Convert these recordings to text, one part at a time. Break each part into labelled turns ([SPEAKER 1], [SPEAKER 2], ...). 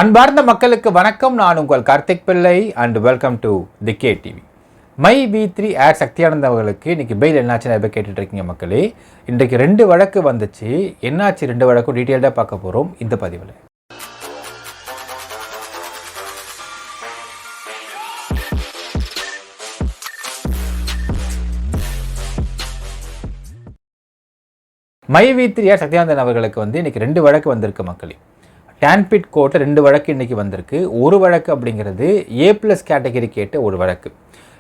[SPEAKER 1] அன்பார்ந்த மக்களுக்கு வணக்கம். நான் உங்கள் Karthik Pillai and welcome to the K TV. My V3 ad Sakthiyanand அவர்களுக்கு இன்றைக்கி பெயில் என்னாச்சு நிறைய பேர் கேட்டுட்ருக்கீங்க மக்களே. இன்றைக்கு 2 வழக்கு வந்துச்சு. என்னாச்சு 2 வழக்கும் டீட்டெயில்டாக பார்க்க போகிறோம் இந்த பதிவில். மை V3 ஆட் சக்தியானந்தன் அவர்களுக்கு இன்றைக்கி 2 வழக்கு வந்திருக்கு மக்களே. டான்பிட் கோர்ட்டில் 2 வழக்கு இன்றைக்கி வந்திருக்கு. ஒரு வழக்கு அப்படிங்கிறது A+ கேட்டகரி கேட்ட ஒரு வழக்கு,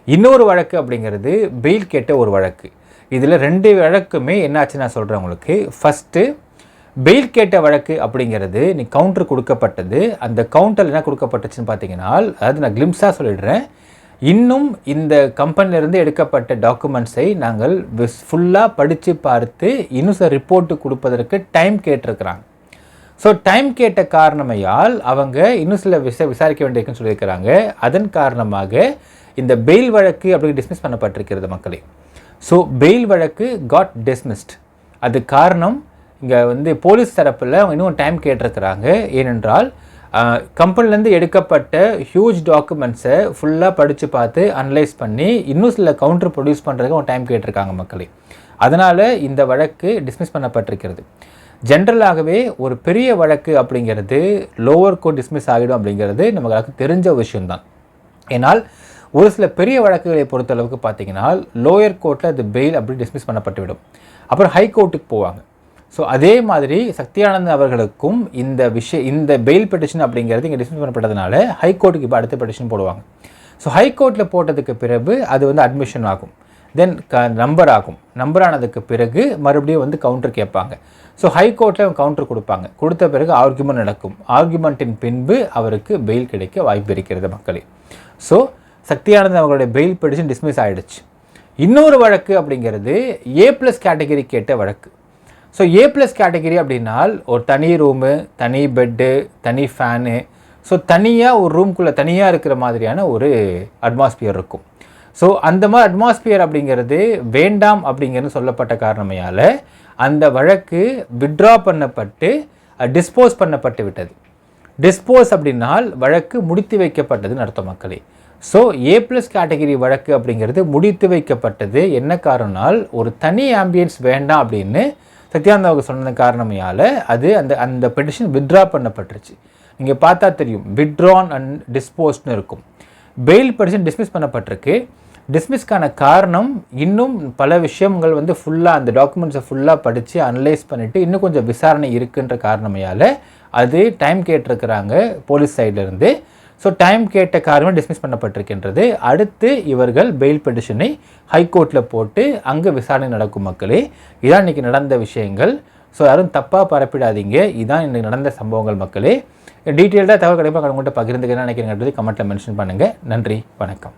[SPEAKER 1] இன்னொரு வழக்கு அப்படிங்கிறது பெயில் கேட்ட ஒரு வழக்கு. இதில் 2 வழக்குமே என்னாச்சு நான் சொல்கிறேன் உங்களுக்கு. ஃபஸ்ட்டு பெயில் கேட்ட வழக்கு அப்படிங்கிறது நீ கவுண்டர் கொடுக்கப்பட்டது. அந்த கவுண்டரில் என்ன கொடுக்கப்பட்டுச்சுன்னு பார்த்தீங்கன்னா, அதாவது நான் கிளிம்ஸாக சொல்லிடுறேன், இன்னும் இந்த கம்பெனிலேருந்து எடுக்கப்பட்ட டாக்குமெண்ட்ஸை நாங்கள் ஃபுல்லாக படித்து பார்த்து இன்னும் சில ரிப்போர்ட்டு கொடுப்பதற்கு டைம் கேட்டிருக்கிறாங்க. ஸோ டைம் கேட்ட காரணமையால் அவங்க இன்னும் சில விசாரிக்க வேண்டியிருக்குன்னு சொல்லியிருக்கிறாங்க. அதன் காரணமாக இந்த பெயில் வழக்கு அப்படி டிஸ்மிஸ் பண்ணப்பட்டிருக்கிறது மக்களே. ஸோ பெயில் வழக்கு காட் டிஸ்மிஸ்ட். அது காரணம் இங்கே போலீஸ் தரப்பில் அவங்க இன்னும் டைம் கேட்டிருக்கிறாங்க. ஏனென்றால் கம்பெனிலேருந்து எடுக்கப்பட்ட ஹியூஜ் டாக்குமெண்ட்ஸை ஃபுல்லாக படித்து பார்த்து அனலைஸ் பண்ணி இன்னும் சில கவுண்டர் ப்ரொடியூஸ் பண்ணுறதுக்கு அவங்க டைம் கேட்டிருக்காங்க மக்களே. அதனால் இந்த வழக்கு டிஸ்மிஸ் பண்ணப்பட்டிருக்கிறது. ஜென்ரலாகவே ஒரு பெரிய வழக்கு அப்படிங்கிறது லோவர் கோர்ட் டிஸ்மிஸ் ஆகிடும் அப்படிங்கிறது நமக்கு தெரிஞ்ச விஷயம்தான். ஏன்னால் ஒரு சில பெரிய வழக்குகளை பொறுத்தளவுக்கு பார்த்தீங்கன்னா லோயர் கோர்ட்டில் அது பெயில் அப்படி டிஸ்மிஸ் பண்ணப்பட்டுவிடும், அப்புறம் ஹை கோர்ட்டுக்கு போவாங்க. ஸோ அதே மாதிரி சக்தியானந்தன் அவர்களுக்கும் இந்த பெயில் பெட்டிஷன் அப்படிங்கிறது இங்கே டிஸ்மிஸ் பண்ணப்பட்டதுனால ஹை கோர்ட்டுக்கு இப்போ அடுத்த பெட்டிஷன் போடுவாங்க. ஸோ ஹை கோர்ட்டில் போட்டதுக்கு பிறகு அது அட்மிஷன் ஆகும், தென் நம்பர் ஆகும். நம்பர் ஆனதுக்கு பிறகு மறுபடியும் கவுண்டர் கேட்பாங்க. ஸோ ஹை கோர்ட்டில் கவுண்டர் கொடுப்பாங்க. கொடுத்த பிறகு ஆர்குமெண்ட் நடக்கும். ஆர்குமெண்ட்டின் பின்பு அவருக்கு பெயில் கிடைக்க வாய்ப்பு இருக்கிறது மக்களே. ஸோ சக்தியானந்தன் அவர்களுடைய பெயில் பெட்டிஷன் டிஸ்மிஸ் ஆகிடுச்சு. இன்னொரு வழக்கு அப்படிங்கிறது A+ கேட்டகரி கேட்ட வழக்கு. ஸோ A+ கேட்டகரி அப்படின்னால் ஒரு தனி ரூமு, தனி பெட்டு, தனி ஃபேனு, ஸோ தனியாக ஒரு ரூம்குள்ளே தனியாக இருக்கிற மாதிரியான ஒரு அட்மாஸ்பியர் இருக்கும். ஸோ அந்த மாதிரி அட்மாஸ்பியர் அப்படிங்கிறது வேண்டாம் அப்படிங்கிறது சொல்லப்பட்ட காரணமையால் அந்த வழக்கு வித்ட்ரா பண்ணப்பட்டு டிஸ்போஸ் பண்ணப்பட்டு விட்டது. டிஸ்போஸ் அப்படின்னால் வழக்கு முடித்து வைக்கப்பட்டதுன்னு அர்த்தம் மக்களே. ஸோ A+ கேட்டகரி வழக்கு அப்படிங்கிறது முடித்து வைக்கப்பட்டது. என்ன காரணம்னால் ஒரு தனி ஆம்பியன்ஸ் வேண்டாம் அப்படின்னு சத்யானந்தாவுக்கு சொன்ன காரணமையால் அது அந்த பெட்டிஷன் வித்ட்ரா பண்ணப்பட்டுருச்சு. நீங்கள் பார்த்தா தெரியும், வித்ட்ரான் அண்ட் டிஸ்போஸ்ட்னு இருக்கும். பெயில் பெட்டிஷன் டிஸ்மிஸ் பண்ணப்பட்டிருக்கு. டிஸ்மிஸ்க்கான காரணம் இன்னும் பல விஷயங்கள் ஃபுல்லாக அந்த டாக்குமெண்ட்ஸை ஃபுல்லாக படித்து அனலைஸ் பண்ணிவிட்டு இன்னும் கொஞ்சம் விசாரணை இருக்குன்ற காரணமையால் அது டைம் கேட்டிருக்கிறாங்க போலீஸ் சைட்லேருந்து. ஸோ டைம் கேட்ட காரணம் டிஸ்மிஸ் பண்ணப்பட்டிருக்கின்றது. அடுத்து இவர்கள் பெயில் பெட்டிஷனை ஹைகோர்ட்டில் போட்டு அங்கே விசாரணை நடக்கும் மக்களே. இதான் இன்றைக்கி நடந்த விஷயங்கள். ஸோ யாரும் தப்பாக பரப்பிடாதீங்க. இதான் இன்றைக்கி நடந்த சம்பவங்கள் மக்களே. டீட்டெயில்டாக தகவல் கிடைப்பாக உங்கள்கிட்ட பகிர்ந்துக்கிறேன்னு நினைக்கிறேங்கிறது கமெண்ட்டில் மென்ஷன் பண்ணுங்கள். நன்றி, வணக்கம்.